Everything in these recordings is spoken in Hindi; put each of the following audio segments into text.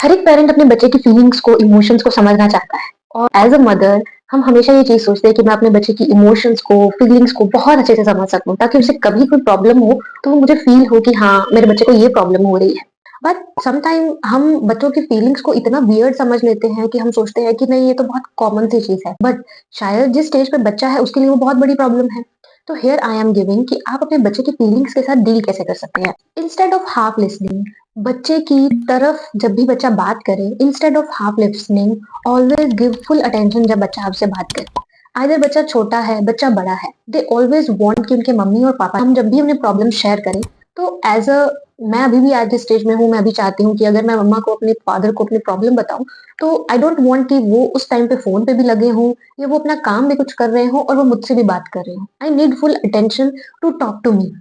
हर एक पेरेंट अपने बच्चे की फीलिंग्स को, इमोशंस को समझना चाहता है और एज़ अ मदर हम हमेशा ये चीज़ सोचते हैं कि मैं अपने बच्चे की इमोशंस को, फीलिंग्स को बहुत अच्छे से समझ सकूँ ताकि उसे कभी कोई प्रॉब्लम हो, तो वो मुझे फ़ील हो कि हाँ, मेरे बच्चे को ये प्रॉब्लम हो रही है। बट समटाइम हम बच्चों की फीलिंग्स को इतना वियर्ड समझ लेते हैं कि हम सोचते हैं कि नहीं ये तो बहुत कॉमन सी चीज़ है। बट शायद जिस स्टेज पे बच्चा है उसके लिए वो बहुत बड़ी प्रॉब्लम है। तो हियर आई एम गिविंग कि आप अपने बच्चे की फीलिंग्स के साथ डील कैसे कर सकते हैं। इंस्टेड ऑफ हाफ लिसनिंग, बच्चे की तरफ जब भी बच्चा बात करे, instead of half listening always give full attention जब बच्चा आपसे बात करे। आइदर बच्चा छोटा है, बच्चा बड़ा है, दे ऑलवेज वांट कि उनके मम्मी और पापा हम जब भी अपने प्रॉब्लम शेयर करें, तो एज अ मैं अभी भी आज जिस स्टेज में हूँ, मैं अभी चाहती हूँ कि अगर मैं मम्मा को, अपने फादर को अपनी प्रॉब्लम बताऊं, तो आई डोंट वांट कि वो उस टाइम पे फोन पे भी लगे हों या वो अपना काम भी कुछ कर रहे हों और वो मुझसे भी बात कर रहे हों। I need full attention to talk to me,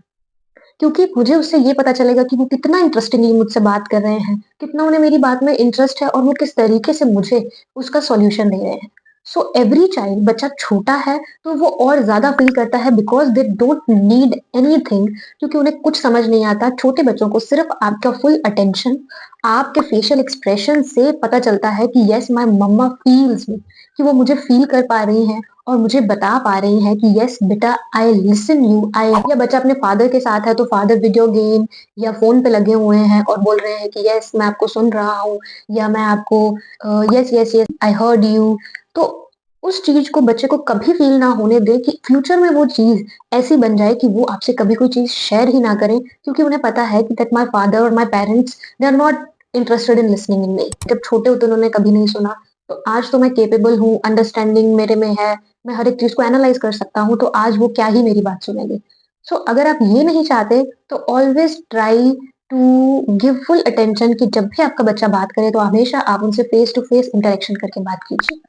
क्योंकि मुझे उससे ये पता चलेगा कि वो कितना इंटरेस्टिंगली मुझसे बात कर रहे हैं, कितना उन्हें मेरी बात में इंटरेस्ट है और वो किस तरीके से मुझे उसका सॉल्यूशन दे रहे हैं। सो एवरी चाइल्ड, बच्चा छोटा है तो वो और ज़्यादा फ़ील करता है because they don't need anything, क्योंकि उन्हें कुछ समझ नहीं आता। छोटे बच्चों को सिर्फ़ आपका फुल अटेंशन, आपके फेशियल एक्सप्रेशन से पता चलता है कि येस माय मम्मा फील्स मी, कि वो मुझे फ़ील कर पा रही हैं और मुझे बता पा रही हैं कि यस बेटा आई लिसन यू आई। या बच्चा अपने फादर के साथ है तो फादर वीडियो गेम या फोन पे लगे हुए हैं और बोल रहे हैं कि यस मैं आपको सुन रहा हूँ, या मैं आपको yes yes yes I heard you. तो उस चीज को बच्चे को कभी फील ना होने दे कि फ्यूचर में वो चीज ऐसी बन जाए कि वो आपसे कभी कोई चीज शेयर ही ना करें, क्योंकि उन्हें पता है कि दैट माय फादर और my parents they are not interested in listening in me. जब छोटे होते उन्होंने कभी नहीं सुना, तो आज तो मैं केपेबल हूँ, अंडरस्टैंडिंग मेरे में है, मैं हर एक चीज़ को एनालाइज़ कर सकता हूँ, तो आज वो क्या ही मेरी बात सुनेंगे। सो अगर आप ये नहीं चाहते, तो always try to give full attention कि जब भी आपका बच्चा बात करे, तो हमेशा आप उनसे फेस टू फेस इंटरेक्शन करके बात कीजिए।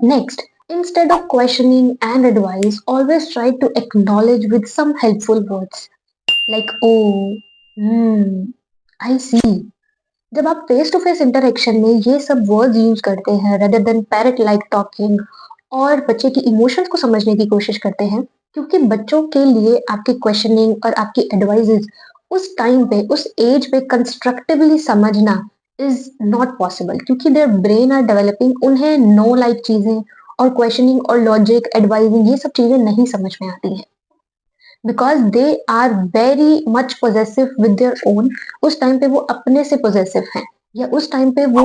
Next, instead of questioning and advice, always try to acknowledge with some helpful words like, oh, hmm, I see. जब आप फेस टू फेस इंटरेक्शन में ये सब वर्ड्स यूज करते हैं rather than parrot like talking, और बच्चे की इमोशंस को समझने की कोशिश करते हैं, क्योंकि बच्चों के लिए आपकी क्वेश्चनिंग और आपकी एडवाइजेस उस टाइम पे, उस एज पे कंस्ट्रक्टिवली समझना इज नॉट पॉसिबल, क्योंकि देयर ब्रेन आर डेवलपिंग, उन्हें नो लाइक चीजें और क्वेश्चनिंग और लॉजिक एडवाइजिंग ये सब चीजें नहीं समझ में आती हैं, because they are very much possessive with their own. उस टाइम पे वो अपने से पोजेसिव हैं, या उस टाइम पे वो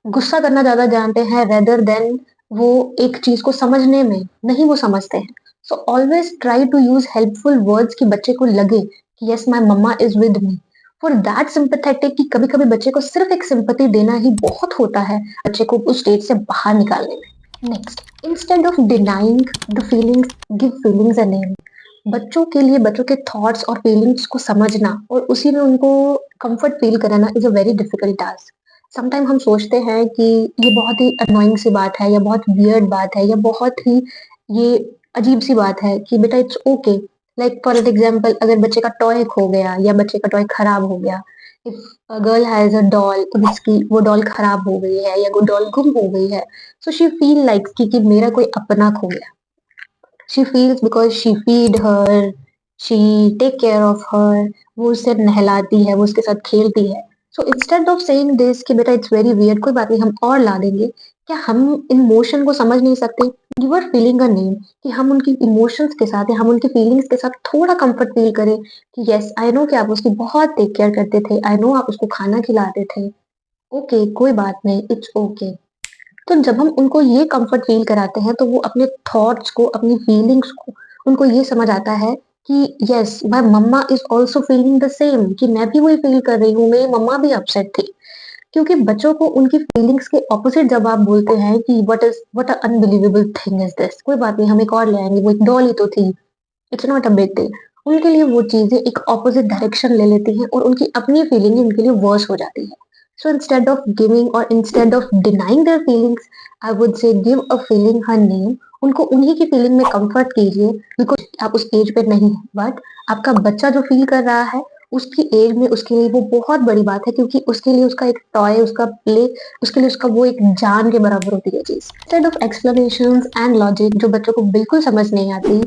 गुस्सा करना ज्यादा जानते हैं रेदर देन वो एक चीज को समझने में नहीं वो समझते हैं। So always try to use helpful words कि बच्चे को लगे कि yes my mumma is with me, for that sympathetic, कि कभी कभी बच्चे को सिर्फ एक सिंपैथी देना ही बहुत होता है बच्चे को उस स्टेज से बाहर निकालने में। Next, instead of denying the feelings, give feelings a name. बच्चों के लिए बच्चों के थॉट्स और फीलिंग्स को समझना और उसी में उनको कंफर्ट फील कराना is a very difficult task. Sometime हम सोचते हैं कि ये बहुत ही अनोइंग सी बात है, या बहुत वियर्ड बात है, या बहुत ही ये अजीब सी बात है कि बेटा it's okay. Like for example, अगर बच्चे का टॉय खो गया या बच्चे का टॉय खराब हो गया, if a girl has a doll, तो उसकी वो डॉल खराब हो गई है या वो डॉल गुम हो गई है, सो शी फील लाइक कि मेरा कोई अपना खो गया। She feels because she feed her, she take care of her, वो उसे नहलाती है, वो उसके साथ खेलती है। So instead of saying this कि बेटा it's very weird, कोई बात नहीं हम और ला देंगे, क्या हम इमोशन को समझ नहीं सकते? You are feeling a need कि हम उनकी इमोशंस के साथ या हम उनकी फीलिंग्स के साथ थोड़ा कंफर्ट फील करें कि यस आई नो कि आप उसकी बहुत टेक केयर करते थे, आई नो आप उसको खाना खिलाते थे, ओके कोई बात नहीं, इट्स ओके। तो जब हम उनको ये कंफर्ट फील कराते हैं, तो वो अपने थॉट्स को, अपनी फीलिंग्स को, उनको ये समझ आता है कि yes my mumma is also feeling the same, कि मैं भी वही फील कर रही हूँ, मेरी मम्मा भी अपसेट थी। क्योंकि बच्चों को उनकी फीलिंग्स के ऑपोजिट जब आप बोलते हैं कि what a unbelievable thing is this, कोई बात नहीं हम एक और ले आएंगे, वो एक डॉल ही तो थी, it's not a big deal, उनके लिए वो चीजें एक ऑपोजिट डायरेक्शन ले लेती हैं और उनकी अपनी फीलिंग उनके लिए वर्स हो जाती है। सो इंस्टेड ऑफ गिविंग और instead of denying their feelings, I would say give a feeling her name. उनको उन्हीं की फीलिंग में कंफर्ट कीजिए, बिकॉज आप उस एज पे नहीं है, बट आपका बच्चा जो फील कर रहा है उसकी एज में उसके लिए वो बहुत बड़ी बात है, क्योंकि उसके लिए उसका एक टॉय, उसका प्ले, उसके लिए उसका वो एक जान के बराबर होती है चीज। Instead of explanations and logic जो बच्चों को बिल्कुल समझ नहीं आती,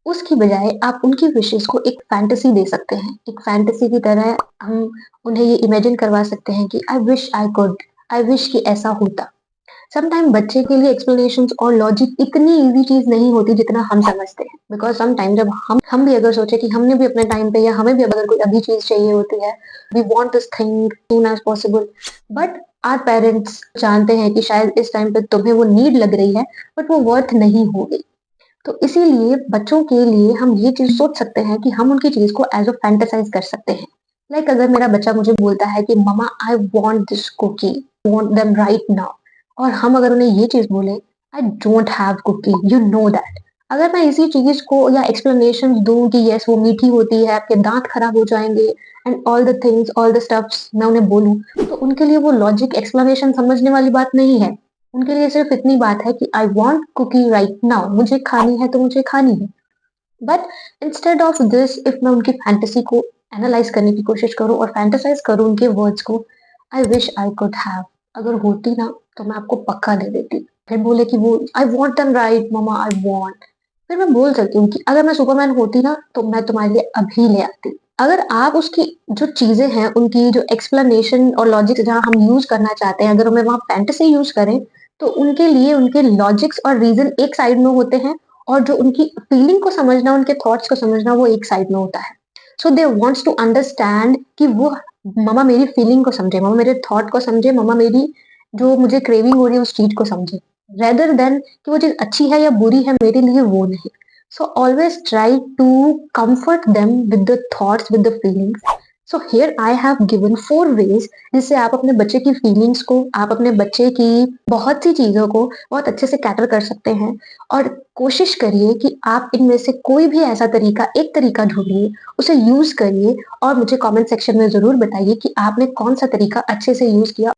उसकी बजाय आप उनकी विशेस को एक फैंटेसी दे सकते हैं। एक फैंटेसी की तरह हम उन्हें ये इमेजिन करवा सकते हैं कि I wish I could, I wish कि ऐसा होता। समटाइम बच्चे के लिए एक्सप्लेनेशंस और लॉजिक इतनी इजी चीज नहीं होती जितना हम समझते हैं, बिकॉज समटाइम जब हम भी अगर सोचे कि हमने भी अपने टाइम पे या हमें भी अगर कोई अभी चीज चाहिए होती है, we want this thing soon as possible, but our parents जानते हैं कि शायद इस टाइम पे तुम्हें वो नीड लग रही है बट वो वर्थ नहीं होगी। तो इसीलिए बच्चों के लिए हम ये चीज सोच सकते हैं कि हम उनकी चीज को एज अ फैंटेसाइज कर सकते हैं। लाइक अगर मेरा बच्चा मुझे बोलता है कि mama I want this cookie, want them right now, और हम अगर उन्हें ये चीज बोले I don't have cookie, you know that, अगर मैं इसी चीज को या एक्सप्लेनेशन दूं कि यस वो मीठी होती है, आपके दांत खराब हो जाएंगे and all the things all the stuffs मैं उन्हें बोलूं, तो उनके लिए वो लॉजिक एक्सप्लेनेशन समझने वाली बात नहीं है। उनके लिए सिर्फ इतनी बात है कि I want cookie right now, मुझे खानी है तो मुझे खानी है। But instead of this, if मैं उनकी फैंटेसी को एनालाइज करने की कोशिश करूं और फैंटेसाइज करूं उनके वर्ड्स को, I wish I could have, अगर होती ना तो मैं आपको पक्का दे देती। फिर बोले कि वो I want them right mama I want, फिर मैं बोल सकती हूँ कि अगर मैं सुपरमैन होती ना तो मैं तुम्हारे लिए अभी ले आती। अगर आप उसकी जो चीजें हैं उनकी जो एक्सप्लेनेशन और लॉजिक जहाँ हम यूज करना चाहते हैं, अगर हमें वहां फैंटेसी यूज करें, तो उनके लिए उनके लॉजिक्स और रीजन एक साइड में होते हैं, और जो उनकी फीलिंग को समझना, उनके थॉट्स को समझना, वो एक साइड में होता है। सो दे वांट्स टू अंडरस्टैंड कि वो ममा मेरी फीलिंग को समझे, ममा मेरे थॉट को समझे, ममा मेरी जो मुझे क्रेविंग हो रही है उस चीज को समझे, रेदर देन कि वो चीज अच्छी है या बुरी है मेरे लिए वो नहीं। So always try to comfort them with the thoughts, with the feelings. So here I have given 4 ways जिससे आप अपने बच्चे की फीलिंग्स को, आप अपने बच्चे की बहुत सी चीजों को बहुत अच्छे से कैटर कर सकते हैं। और कोशिश करिए कि आप इनमें से कोई भी ऐसा तरीका, एक तरीका ढूंढिए, उसे यूज करिए और मुझे कमेंट सेक्शन में जरूर बताइए कि आपने कौन सा तरीका अच्छे से यूज किया।